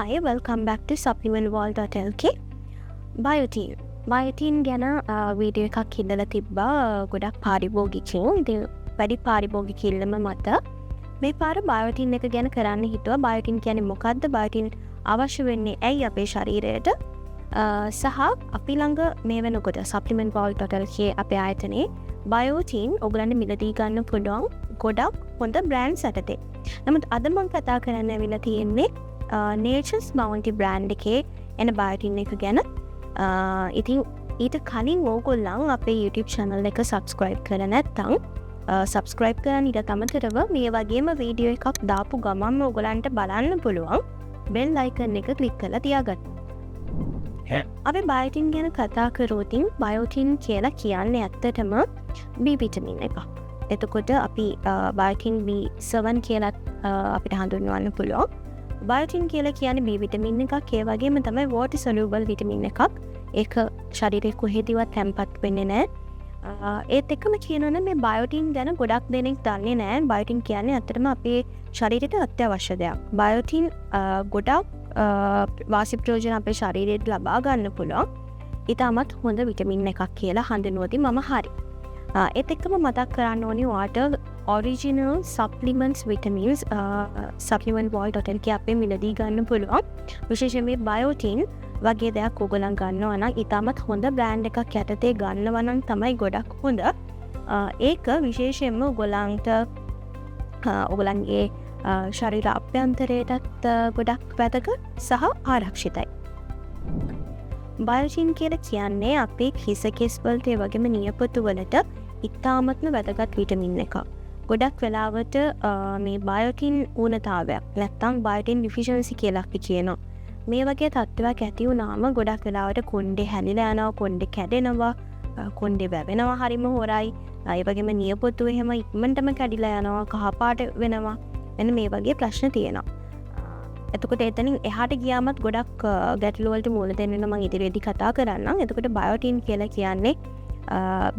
Hi, welcome back to supplementworld.lk. බයෝටින් ගැන video එකක් හිදලා තිබ්බා ගොඩක් පාරිභෝගිකයෝ. ඉතින් වැඩි පාරිභෝගිකයිල්ලම මත මේ පාර බයෝටින් එක ගැන කරන්න හිතුවා. බයෝටින් කියන්නේ මොකක්ද? බයෝටින් අවශ්‍ය වෙන්නේ ඇයි අපේ ශරීරයට? සහ අපි ළඟ මේ වෙනකොට supplementworld.lk අපේ ආයතනයේ බයෝටින් ඔයගලන්ට මිලදී ගන්න පුළුවන් ගොඩක් හොඳ බ්‍රෑන්ඩ්ස් යටතේ. නමුත් අද මම කතා කරන්න ඇවිල්ලා තියෙන්නේ Nature's Bounty brand එකේ එන බයෝටින් එක ගැන. ඉතින් ඊට කලින් ඕගොල්ලන් අපේ YouTube channel එක subscribe කරලා නැත්නම් subscribe කරන්න ඊට අමතරව මේ වගේම වීඩියෝ එකක් දාපු ගමන්ම ඕගොල්ලන්ට බලන්න පුළුවන් bell icon එක click කරලා තියාගන්න. අපි බයෝටින් ගැන කතා කරොත් බයෝටින් කියලා කියන්නේ ඇත්තටම B vitamin එකක්. එතකොට අපි බයෝටින් B7 කියලා අපිට හඳුන්වන්න පුළුවන්. බයෝටින් කියලා කියන්නේ B vitamin එකක්. ඒ වගේම තමයි water soluble vitamin එකක්. ඒක ශරීරයේ කොහෙදවත් තැම්පත් වෙන්නේ නැහැ. ඒත් එක්කම කියනවනේ මේ බයෝටින් ගැන ගොඩක් දෙනෙක් දන්නේ නැහැ. බයෝටින් කියන්නේ ඇත්තටම අපේ ශරීරයට අත්‍යවශ්‍ය දෙයක්. බයෝටින් ගොඩක් වාසි ප්‍රයෝජන අපේ ශරීරයට ලබා ගන්න පුළුවන්. ඊටමත් හොඳ විටමින් එකක් කියලා හඳුන්වති මම හරි. ඒත් එක්කම මතක් කරන්න ඕනේ water original supplements vitamins supplementworld.lk අපේ මිලදී ගන්න පුළුවන්. විශේෂයෙන් මේ බයෝටින් වගේ දෙයක් ඔයගොල්ලන් ගන්නවා නම් ඊටමත් හොඳ බ්‍රෑන්ඩ් එකක් යටතේ ගන්නවා නම් තමයි ගොඩක් හොඳ. ඒක විශේෂයෙන්ම ඔයගොල්ලන්ට ඔයගොල්ලන්ගේ ශරීර අභ්‍යන්තරයටත් ගොඩක් වැදගත් සහ ආරක්ෂිතයි. බයෝටින් කියලා කියන්නේ අපේ හිස කෙස් වලට ඒ වගේම නියපොතු වලට ඉතාමත්ම වැදගත් විටමින් එකක්. ගොඩක් වෙලාවට මේ බයෝටින් ඌනතාවයක් නැත්තම් බයෝටින් ඩිෆිෂන්සි කියලා අපි කියනවා. මේ වගේ තත්ත්වයක් ඇති වුණාම ගොඩක් වෙලාවට කොණ්ඩේ හැලිලා යනවා, කොණ්ඩේ කැඩෙනවා, කොණ්ඩේ වැවෙනවා හරිම හොරයි. ඒ වගේම නියපොතු එහෙම ඉක්මනටම කැඩිලා යනවා, කහපාට වෙනවා. එන්න මේ වගේ ප්‍රශ්න තියෙනවා. එතකොට එතනින් එහාට ගියාමත් ගොඩක් ගැටලු වලට මුහුණ දෙන්න මම ඉදිරියේදී කතා කරන්නම්. එතකොට බයෝටින් කියලා කියන්නේ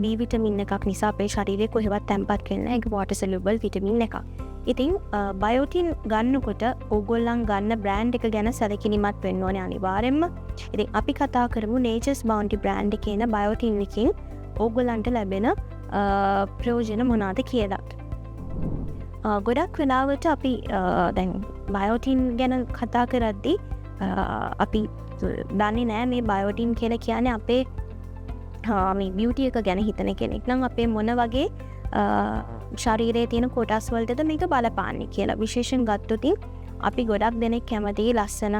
B vitamin එකක් නිසා අපේ ශරීරයේ කොහෙවත් තැම්පත් වෙන්නේ නැහැ. ඒක water soluble vitamin එකක්. ඉතින් බයෝටින් ගන්නකොට ඕගොල්ලන් ගන්න බ්‍රෑන්ඩ් එක ගැන සැලකිලිමත් වෙන්න ඕනේ අනිවාර්යෙන්ම. ඉතින් අපි කතා කරමු Nature's Bounty brand එකේ න බයෝටින් එකකින් ඕගොල්ලන්ට ලැබෙන ප්‍රයෝජන මොනවාද කියලා. ගොඩක් වෙලාවට අපි දැන් බයෝටින් ගැන කතා කරද්දී අපි දන්නේ නැහැ මේ බයෝටින් කියලා කියන්නේ අපේ මේ බියුටි එක ගැන හිතන කෙනෙක් නම් අපේ මොන වගේ ශරීරයේ තියෙන කොටස් වලටද මේක බලපාන්නේ කියලා. විශේෂයෙන් ගත්තොත් අපි ගොඩක් දෙනෙක් කැමති ලස්සන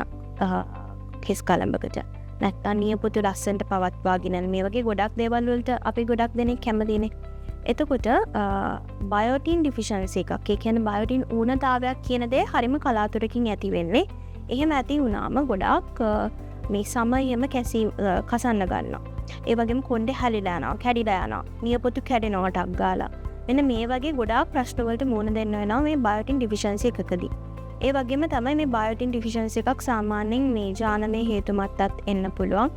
කෙස් කලඹකට නැත්නම් නියපොතු ලස්සනට පවත්වාගෙන මේ වගේ ගොඩක් දේවල් වලට අපි ගොඩක් දෙනෙක් කැමතිනේ. එතකොට බයෝටින් ඩිෆිෂන්සි එකක්, ඒ කියන්නේ බයෝටින් ඌනතාවයක් කියන දේ හරිම කලාතුරකින් ඇති වෙන්නේ. එහෙම ඇති වුණාම ගොඩක් මේ සමයෙම කසන්න ගන්නවා. ඒ වගේම කොණ්ඩේ හැලිලා යනවා, කැඩිලා යනවා, නියපොතු කැඩෙනවා ටක් ගාලා. මෙන්න මේ වගේ ගොඩාක් ප්‍රශ්න වලට මුහුණ දෙන්න වෙනවා මේ බයෝටින් ඩිෆිෂන්සි එකකදී. ඒ වගේම තමයි මේ බයෝටින් ඩිෆිෂන්සි එකක් සාමාන්‍යයෙන් මේ ජානමය හේතු මතත් එන්න පුළුවන්.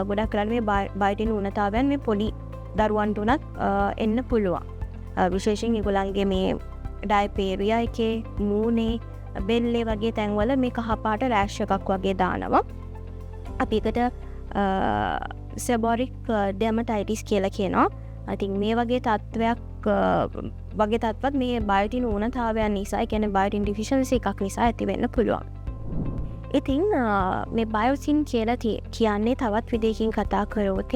ගොඩක් කරලා මේ බයෝටින් ඌනතාවයන් මේ පොඩි දරුවන්ට උනත් එන්න පුළුවන්. විශේෂයෙන් ඒගොල්ලන්ගේ මේ ඩයපේරියා එකේ මූණේ බෙල්ලේ වගේ තැන්වල මේ කහපාට රෑෂ් එකක් වගේ දානවා. අපි ඒකට සෙබොරික් ඩර්මටයිටිස් කියලා කියනවා. ඉතින් මේ වගේ තත්ත්වයක් වගේ තත්ත්වත් මේ බයෝටින් ඌනතාවයන් නිසා, ඒ කියන්නේ බයෝටින් ඩිෆිෂන්සි එකක් නිසා ඇති වෙන්න පුළුවන්. ඉතින් මේ බයෝටින් කියලා කියන්නේ තවත් විදිහකින් කතා කරොත්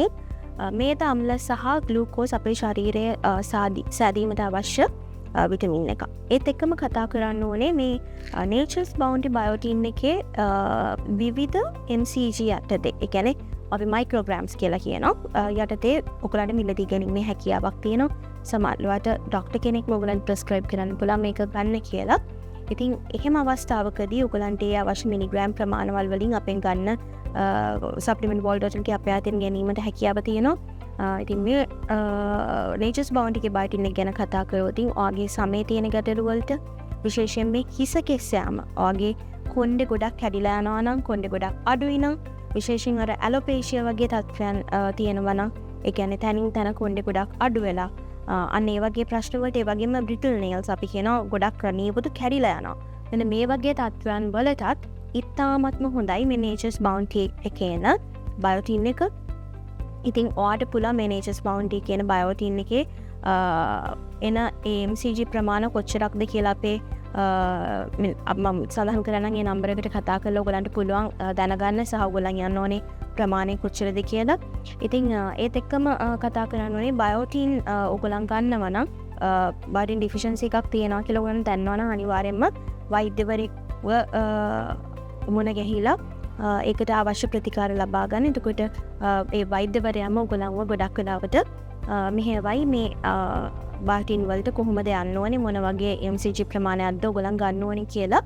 මේද අම්ල සහ ග්ලූකෝස් අපේ ශරීරයේ සෑදීමට අවශ්‍ය විටමින් එකක්. ඒත් එක්කම කතා කරන්න ඕනේ මේ Nature's Bounty බයෝටින් එකේ විවිධ mcg යටතේ. ඒ කියන්නේ අපි මයික්‍රෝග්‍රෑම්ස් කියලා කියනවා. යටතේ ඔයගලන්ට මිලදී ගැනීමේ හැකියාවක් තියෙනවා. සමහරවිට ડોක්ටර් කෙනෙක් ඔයගලන්ට ප්‍රෙස්ක්‍රයිබ් කරන්න පුළුවන් මේක ගන්න කියලා. ඉතින් එහෙම අවස්ථාවකදී ඔයගලන්ට ඒ අවශ්‍ය මිලිග්‍රෑම් ප්‍රමාණවල වලින් අපෙන් ගන්න supplementworld.lk අපේ අතින් ගැනීමට හැකියාව තියෙනවා. ඉතින් මේ Nature's Bounty එකේ බයෝටින් එක ගැන කතා කරොත් ඔයගේ සමේ තියෙන ගැටලු වලට විශේෂයෙන් මේ හිස කෙස් යාම, ඔයගේ කොණ්ඩේ ගොඩක් කැඩිලා යනවා නම්, කොණ්ඩේ ගොඩක් අඩුයි නම්, විශේෂයෙන් අර ඇලෝපේෂියා වගේ තත්ත්වයන් තියෙනවා නම්, ඒ කියන්නේ තනින් තන කොණ්ඩේ ගොඩක් අඩු වෙලා අන්න ඒ වගේ ප්‍රශ්න වලට, ඒ වගේම brittle nails අපි කියනවා ගොඩක් නියපොතු කැඩිලා යනවා. මෙන්න මේ වගේ තත්ත්වයන් වලටත් ඉතාමත්ම හොඳයි මේ නේචර්ස් බවුන්ටි එකේන බයෝටින් එක. ඉතින් ඔයාට පුළුවන් මේ නේචර්ස් බවුන්ටි කියන බයෝටින් එකේ එන AMCG ප්‍රමාණ කොච්චරක්ද කියලා අපේ මම සඳහන් කරන්න ඒ නම්බර එකට කතා කරලා ඔයගලන්ට පුළුවන් දැනගන්න සහ ඔයගලන් යන්න ඕනේ ප්‍රමාණය කොච්චරද කියලා. ඉතින් ඒත් එක්කම කතා කරන්න ඕනේ බයෝටින් ඔයගලන් ගන්නවා නම් බයෝටින් ඩිෆිෂන්සි එකක් තියෙනවා කියලා ඔයගලන් දන්නවා නම් අනිවාර්යයෙන්ම වෛද්‍යවරයෙක්ව මුණ ගැහිලා ඒකට අවශ්‍ය ප්‍රතිකාර ලබා ගන්න. එතකොට ඒ වෛද්‍යවරයාම ඔයගලන්ව ගොඩක් වෙලාවට මෙහෙවයි මේ බයෝටින් වලට කොහොමද යන්න ඕනේ මොන වගේ MCG ප්‍රමාණයක්ද ඔයගලන් ගන්න ඕනේ කියලා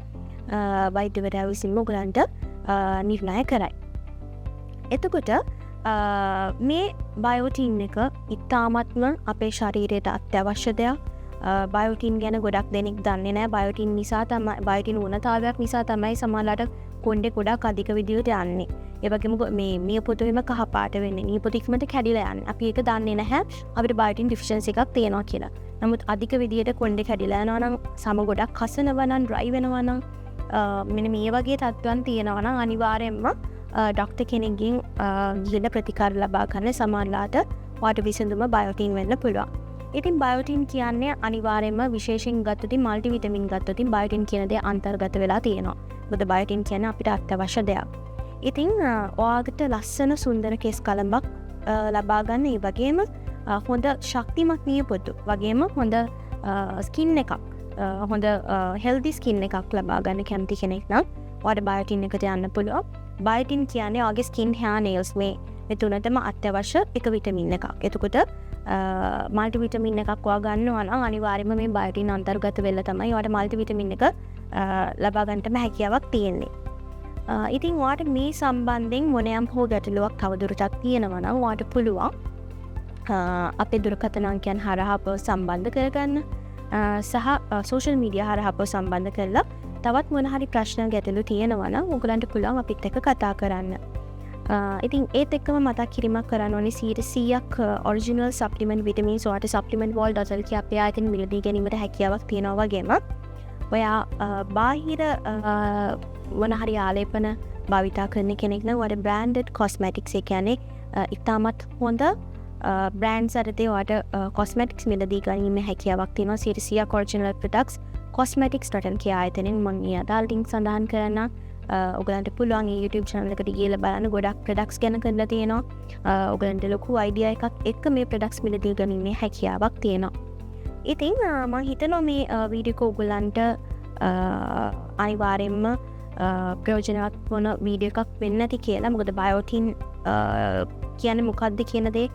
වෛද්‍යවරයා විසින්ම ඔයගලන්ට නිර්ණය කරයි. එතකොට මේ බයෝටින් එක ඉතාමත්ම අපේ ශරීරයට අත්‍යවශ්‍ය දෙයක්. බයෝටින් ගැන ගොඩක් දෙනෙක් දන්නේ නැහැ. බයෝටින් නිසා තමයි බයෝටින් උණතාවයක් නිසා තමයි සමහරවිට කොණ්ඩේ ගොඩක් අධික විදියට යන්නේ. ඒ වගේම මේ නියපොතු එහෙම කහ පාට වෙන්නේ. නියපොතු ඉක්මනට කැඩිලා යන්නේ. අපි ඒක දන්නේ නැහැ අපිට බයෝටින් ඩිෆිෂන්සි එකක් තියෙනවා කියලා. නමුත් අධික විදියට කොණ්ඩේ කැඩිලා යනවා නම් සම ගොඩක් කසනවා නම් ඩ්‍රයි වෙනවා නම් මෙන්න මේ වගේ තත්ත්වයන් තියෙනවා නම් අනිවාර්යයෙන්ම ඩොක්ටර් කෙනෙක්ගෙන් ගිහින් ප්‍රතිකාර ලබා ගන්න සමහරලාට වාට විසඳුම බයෝටින් වෙන්න පුළුවන්. ඉතින් බයෝටින් කියන්නේ අනිවාර්යයෙන්ම විශේෂයෙන් ගත්තොත් මල්ටි විටමින් ගත්තොත් බයෝටින් කියන දේ අන්තර්ගත වෙලා තියෙනවා. මොකද බයෝටින් කියන්නේ අපිට අත්‍යවශ්‍ය දෙයක්. ඉතින් ඔයාලට ලස්සන සුන්දර කෙස් කලඹක් ලබා ගන්න ඒ වගේම හොඳ ශක්තිමත් නියපොතු වගේම හොඳ ස්කින් එකක් හොඳ හෙල්දි ස්කින් එකක් ලබා ගන්න කැමති කෙනෙක් නම් ඔයාලට බයෝටින් එකට යන්න පුළුවන්. බයෝටින් කියන්නේ ඔයාගේ ස්කින් hair nails මේ තුනටම අත්‍යවශ්‍ය එක විටමින් එකක්. එතකොට මල්ටි විටමින් එකක් ඔයා ගන්නවා නම් අනිවාර්යයෙන්ම මේ බයෝටින් අන්තර්ගත වෙලා තමයි ඔයාලට මල්ටි විටමින් එක ලබා ගන්නටම හැකියාවක් තියෙන්නේ. ඉතින් ඔයාට මේ සම්බන්ධයෙන් මොනෑම් හෝ ගැටලුවක් තවදුරටත් තියෙනවා නම් ඔයාට පුළුවන් අපේ දුරකථන අංකයන් හරහා අපව සම්බන්ධ කරගන්න සහ සෝෂල් මීඩියා හරහා අපව සම්බන්ධ කරලා තවත් මොන හරි ප්‍රශ්න ගැටලු තියෙනවා නම් ඔයගලන්ට පුළුවන් අපිත් එක්ක කතා කරන්න. ඉතින් ඒත් එක්කම මතක් කිරීමක් කරන්න ඕනේ 100ක් ඔරිජිනල් සප්ලිමන්ට් විටමින්ස් ඔයාට supplementworld.lk කිය අපේ ආයතන මිලදී ගැනීමට හැකියාවක් තියෙනවා වගේම ඔයා බාහිර වන හරි ආලේපන භාවිතා කරන කෙනෙක් නම් ඔයාට බ්‍රෑන්ඩඩ් කොස්මැටික්ස් ඒ කියන්නේ ඉතාමත් හොඳ බ්‍රෑන්ඩ්ස් අතරේ ඔයාට කොස්මැටික්ස් මිලදී ගැනීමේ හැකියාවක් තියෙනවා 100ක් ඔරිජිනල් ප්‍රොඩක්ට්ස් cosmetics.lk ආයතනෙන් මම ඊයදා ලින්ක් සඳහන් කරන්න. ඔයගලන්ට පුළුවන් මේ YouTube channel එකට ගිහලා බලන්න ගොඩක් products ගැන කරලා තියෙනවා. ඔයගලන්ට ලොකු idea එකක් එක්ක මේ products මිලදී ගැනීමේ හැකියාවක් තියෙනවා. ඉතින් මම හිතනවා මේ වීඩියෝ එක ඔයගලන්ට අනිවාර්යයෙන්ම ප්‍රයෝජනවත් වන වීඩියෝ එකක් වෙන්න ඇති කියලා. මොකද බයෝටින් කියන්නේ මොකක්ද කියන දේ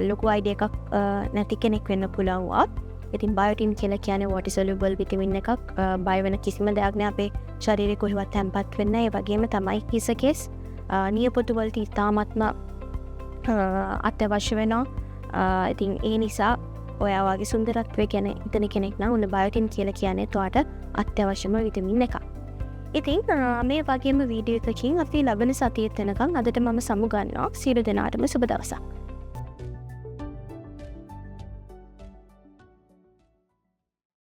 ලොකු idea එකක් නැති කෙනෙක් වෙන්න පුළුවන්. ඉතින් බයෝටින් කියලා කියන්නේ water soluble vitamin එකක්. බය වෙන කිසිම දෙයක් නෑ අපේ ශරීරේ කොහෙවත් තැම්පත් වෙන්නේ. ඒ වගේම තමයි හිස කෙස් නියපොතු වලට ඉතාමත්ම අත්‍යවශ්‍ය වෙනවා. ඉතින් ඒ නිසා ඔයා වගේ සුන්දරත්වය ගැන හිතන කෙනෙක් නම් උන්න බයෝටින් කියලා කියන්නේ ඔයාට අත්‍යවශ්‍යම විටමින් එකක්. ඉතින් මේ වගේම වීඩියෝ එකකින් අපි ලබන සතියේ වෙනකන් අදට මම සමු ගන්නවා. සියලු දෙනාටම සුබ දවසක්.